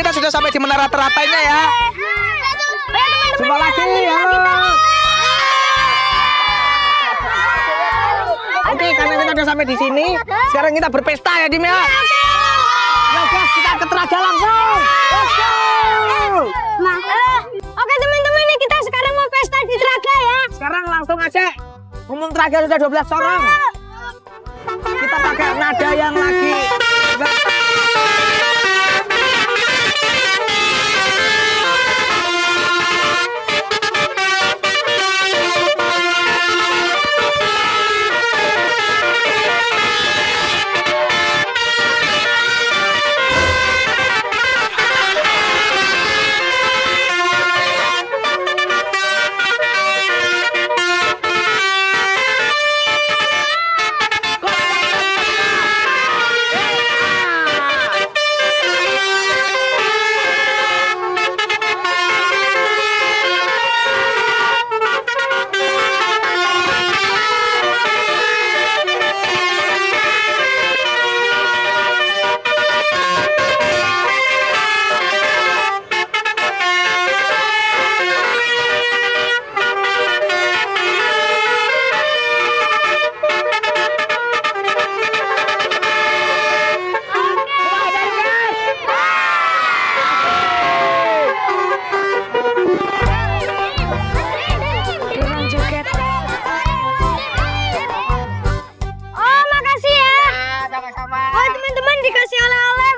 kita sudah sampai di menara teratainya ya. Jumpa lagi, halo. Oke, karena kita sudah sampai di sini, sekarang kita berpesta ya, Dim ya. Ya guys, kita ke Telaga langsung. Let's go. Oke teman-teman, kita sekarang mau pesta di Telaga ya. Sekarang langsung aja. Umum Telaga sudah 12 orang. Kita pakai nada yang lagi.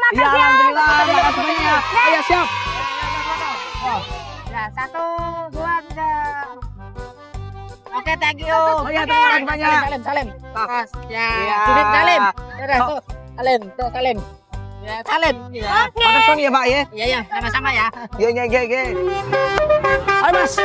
Ya, alhamdulillah, terima kasih banyak. Ayo siap. Nah, 1, 2, 3. Oke, thank you. Oh ya, terima kasih banyak. Salim. Mas, ya. Iya. Duduk salin. Dadah, tuh. Salin, tuh salin. Ya, salin. Ya. Makasih ya Pak ya. Iya, iya, sama-sama ya. Ye. Ayo Mas.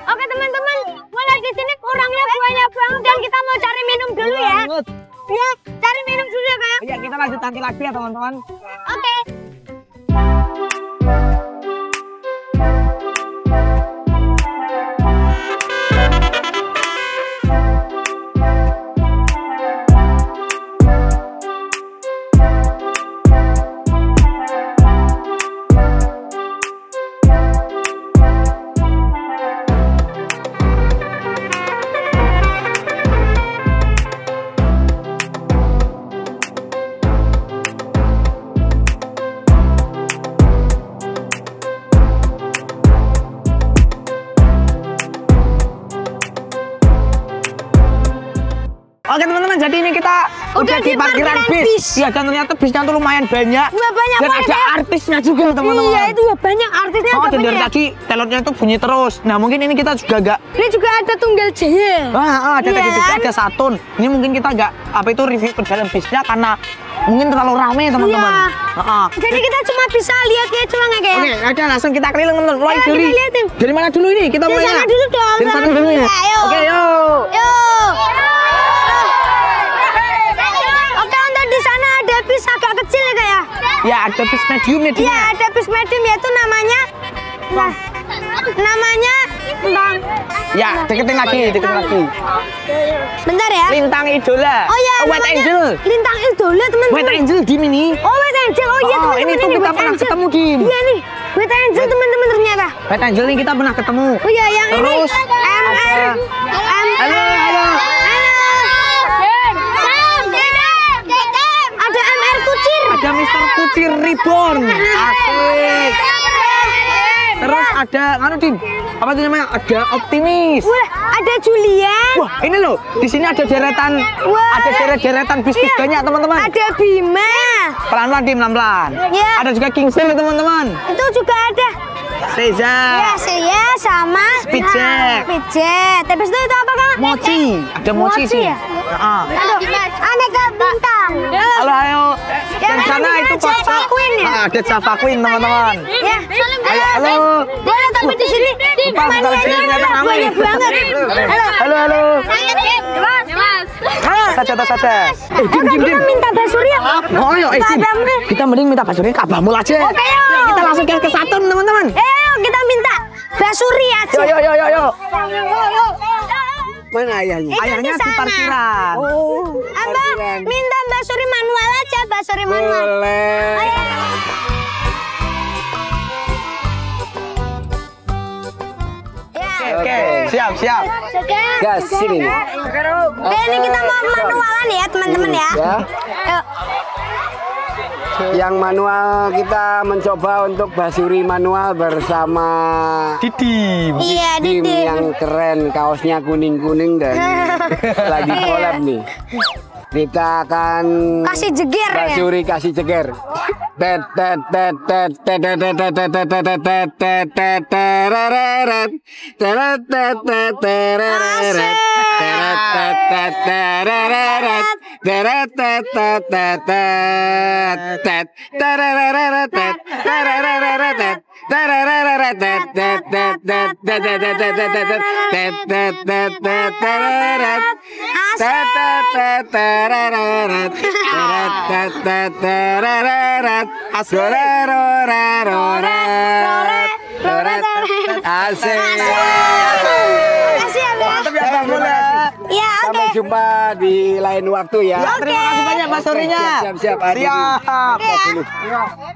Oke teman-teman, mulai di sini kurangnya banyak banget dan kita mau cari minum dulu ya. Ya, cari minum dulu ya kayak. Ya kita lanjut nanti lagi ya teman-teman. Oke. Oke teman-teman, jadi ini kita udah di parkiran bis. Iya, dan ternyata bisnya tuh lumayan banyak. Wah, banyak dan banget ada ya. artisnya juga teman-teman. Iya, itu banyak artisnya. Oh, ada dan dari banyak. tadi telurnya tuh bunyi terus. Nah, mungkin ini kita juga nggak. Ini juga ada Tunggal Jaya. Ada Iya. tadi juga ada Saturn. Ini mungkin kita nggak apa itu review ke dalam bisnya karena mungkin terlalu rame teman-teman. Iya. Jadi kita cuma bisa lihat ya doang ya kayak. Oke, ada langsung kita keliling teman-teman. Mulai Ayo, dari kita liatin. dari mana dulu ini? Kita Dari mulai. sana dulu dong. Dari sana dulu ya. Ayo. Oke, yuk. Yuk. Oke, untuk di sana ada bis agak kecil ya kayak. Ya, ada bis medium ya. Iya, ada bis medium yaitu namanya. Nah, namanya Bang. Ya, deketin lagi. Bentar ya. Lintang Idola. Oh ya, White namanya Angel. Lintang Idola teman-teman. White Angel di mini. Oh, White Angel. Oh iya Oh, teman-teman, ini tuh kita White pernah Angel. ketemu, Dim. Iya nih, White Angel teman-teman ternyata. White Angel ini kita pernah ketemu. Oh iya, yang Terus ini MR. Halo. Ada MR Kucir. Ada Mr. Kucir Reborn. Asik. Terus ada Dim. Apa itu namanya? Ada Optimis. Wah, ada Julian. Wah, ini loh. Di sini ada deretan. Wah. Ada deretan bis-bis Iya. banyak, teman-teman. Ada Bima. Pelan-pelan, Dim, pelan-pelan. Iya. Ada juga Kingston, teman-teman. Itu juga ada. Seza. Ya, saya sama Speedjet. Speedjet. Habis itu apa, Kak? Mochi. Ada Mochi sih. ya? Heeh. Aduh, aneka bintang. Halo, ayo. Dan Ya, sana ada itu Java kocok. Queen ya? Ada Java Queen, teman-teman. Ya. Halo. Boleh tapi di sini Pas kalau di sini ternyata ramai. banyak banget. Halo. Saja. Dim. Kita minta basuri ya? Oh, ayo, Dim. Abangnya. Kita mending minta basuri ke Abah Mul aja. Oke, yuk. Ya, kita langsung ke Saturn, teman-teman. Ayo kita minta basuri aja. Yo. Mana ayahnya? Ayahnya di parkiran. Abang, minta basuri manual aja, basuri manual. Boleh. Ayo. Ya. Oke, siap. Oke. Gas sini nih. Oke, ini kita mau manualan ya, teman-teman ya. Ya. Yuk. Yang manual kita mencoba untuk basuri manual bersama Didim. Iya, tim Didi. yang keren, kaosnya kuning-kuning dan lagi collab nih. Kita akan Kasih jeger Mbak ya. Suri kasih ceger. Tet tet tet tet tet tet tet tet tet tet tet tet tet tereret teret tet tet tereret teret tet tet tereret teret tet tet tet tet tereret tet tereret tet tereret tet tet tet tet tet tet tet tet tet tet tereret tet tet tet tereret teret tet tereret asik. Kasih ya, Bang. Mantap ya Bang Bul ya. Ya, oke. Sampai jumpa di lain waktu ya. Ya, terima kasih banyak Mas Surinya. Siap. Siap.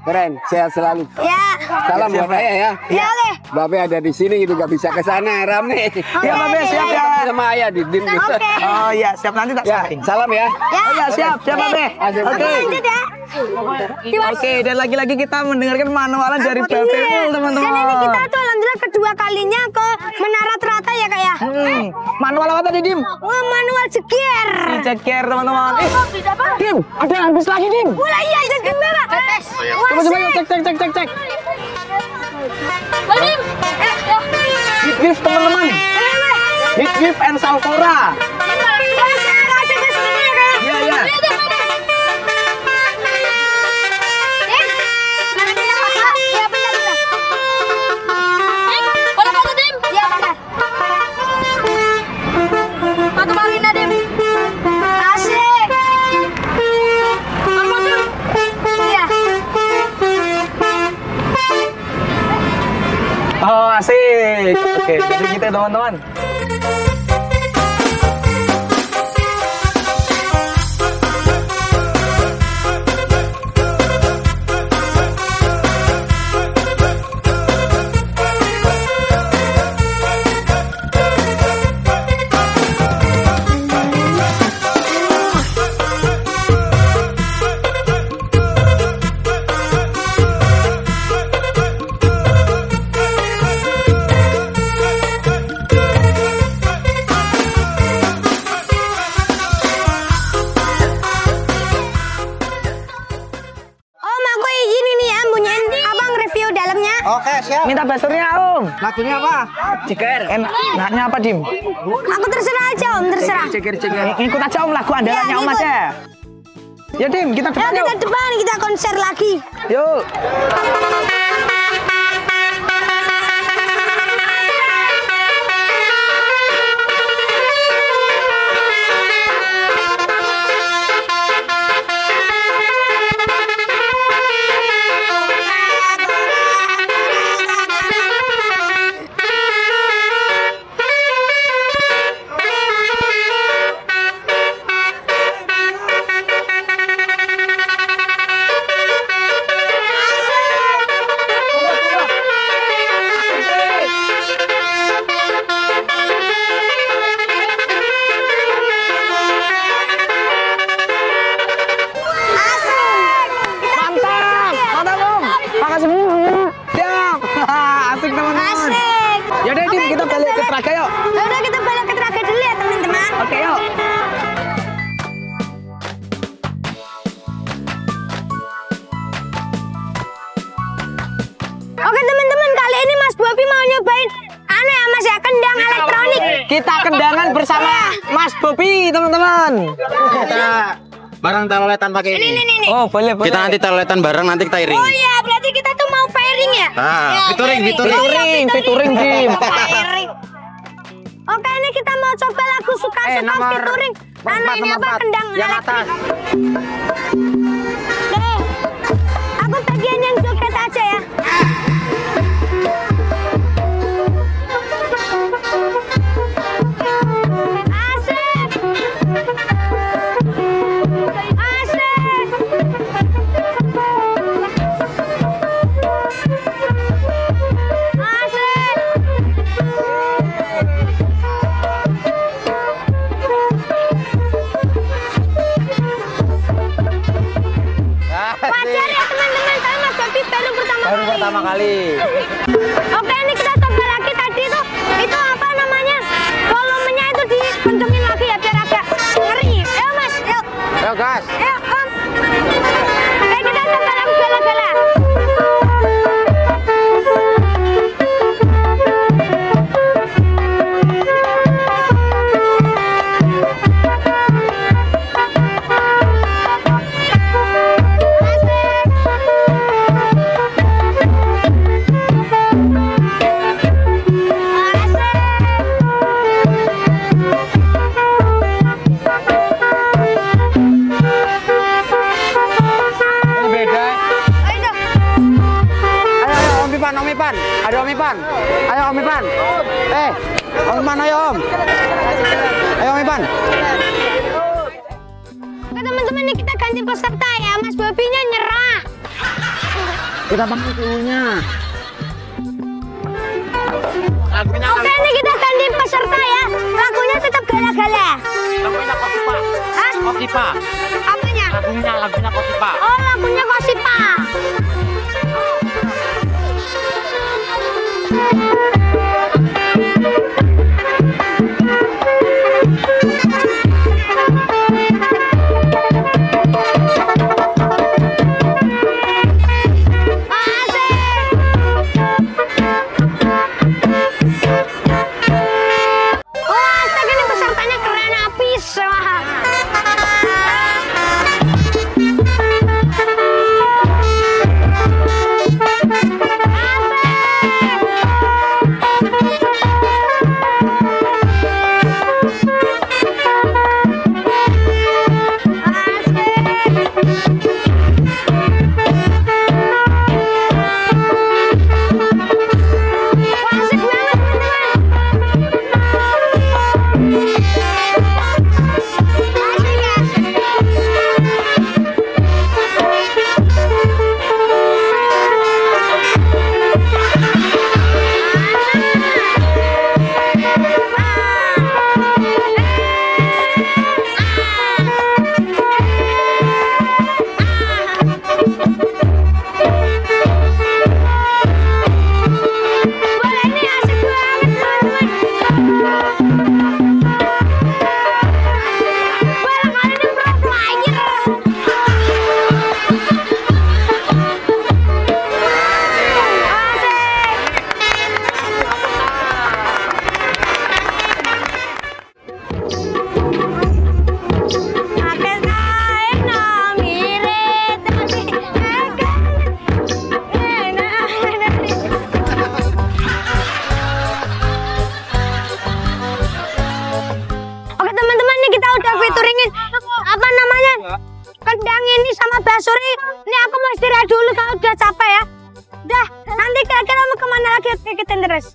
Keren, sehat selalu. Ya. Salam buat saya ya. Ya, oke. Babe ada di sini gitu, gak bisa ke sana, rame. Ya Babe, siap ya. Sama ayah di dim. Oke. Oh iya, siap nanti tak Ya, samping. salam ya. Ya. Oh iya, siap Babe. Oke. Lanjut ya. Oke, dan lagi-lagi kita mendengarkan manualan dari Babe Mul, teman-teman. Dan ini kita tuh alhamdulillah kedua kalinya ke Menara Teratai ya, Kak ya. Manual apa tadi, Dim? Wah, manual jeger. Ceker, teman-teman. Dim, ada yang habis lagi, Dim. Mulai iya jeger, Pak. Coba yuk, cek. Hit gift, teman-teman. Hit gift and Salvora. Iya. Oh, asik. Oke, jadi kita teman-teman. Oke, siap. Minta basurnya, Om. Lagunya apa? Ceker. Enaknya apa, Dim? Aku terserah aja, Om, terserah. Ceker. Ikut aja Om lagu andalannya Om ikut. aja. Ya, Dim, kita Ayo depan yuk. kita depan, kita konser lagi. Yuk. Mantap Om. Makasih. Siap. Asik teman-teman. Asik. Yaudah Dim, kita balik ke Traga yuk. Udah kita balik ke Traga dulu ya, teman-teman. Oke yuk. Oke teman-teman, kali ini Mas Bobi mau nyobain aneh ya Mas ya, kendang elektronik. Kita kendangan bersama Mas Bobi, teman-teman. Kita bareng teloletan pakai ini. Ini. Oh, boleh. Kita nanti teloletan bareng, nanti kita iring. Oh iya, berarti kita tuh mau pairing ya? Nah, Ya, featuring. Featuring, Dim. Pairing. Oke, ini kita mau coba lagu suka-suka featuring. Ini apa? Kendang yang elektrik. atas. Oke. Aku bagian yang joget aja ya. Asik. Wajar ya teman-teman, saya Mas Bobi baru pertama kali. Oke, ini kita coba lagi tadi itu apa namanya? Volumenya itu dikencengin lagi ya biar agak ngeri. Ayo Mas, yuk. teman-teman. Oke teman-teman, ini kita ganti peserta ya. Mas Bobinya nyerah. Kita pakai dulunya. Oke, ini kita ganti peserta ya. Lagunya tetap gala-gala. Lagunya Kosipa. Hah? Kosipa. Apanya? Lagunya Kosipa. Oh, lagunya Kosipa. apa namanya kendang ini sama basuri. Ini aku mau istirahat dulu kalau udah capek ya. Dah, nanti kita mau kemana lagi, ikutin terus.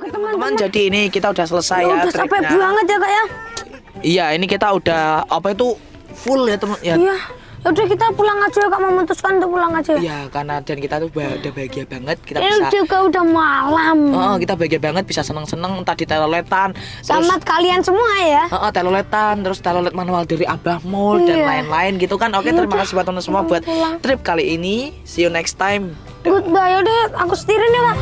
Teman-teman, jadi ini kita udah selesai ya. Udah capek banget ya kak ya. Iya, ini kita udah apa itu full ya teman ya. Iya. Udah kita pulang aja ya kak, memutuskan untuk pulang aja. Iya, karena dan kita tuh udah bahagia banget kita ini bisa. juga udah malam. Kita bahagia banget bisa seneng-seneng tadi teloletan. Sama kalian semua ya. Teloletan, terus telolet manual dari Abah Mall dan lain-lain gitu kan. Oke, terima kasih buat teman semua buat trip kali ini. See you next time. Goodbye, udah aku setirin ya kak.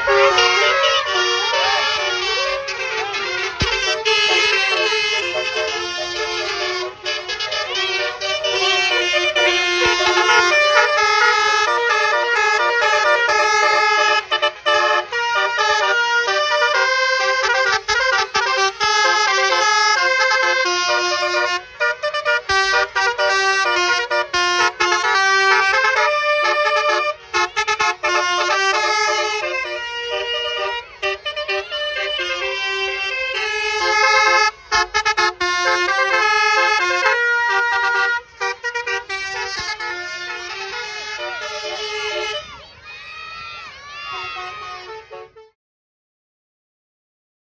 Thank you.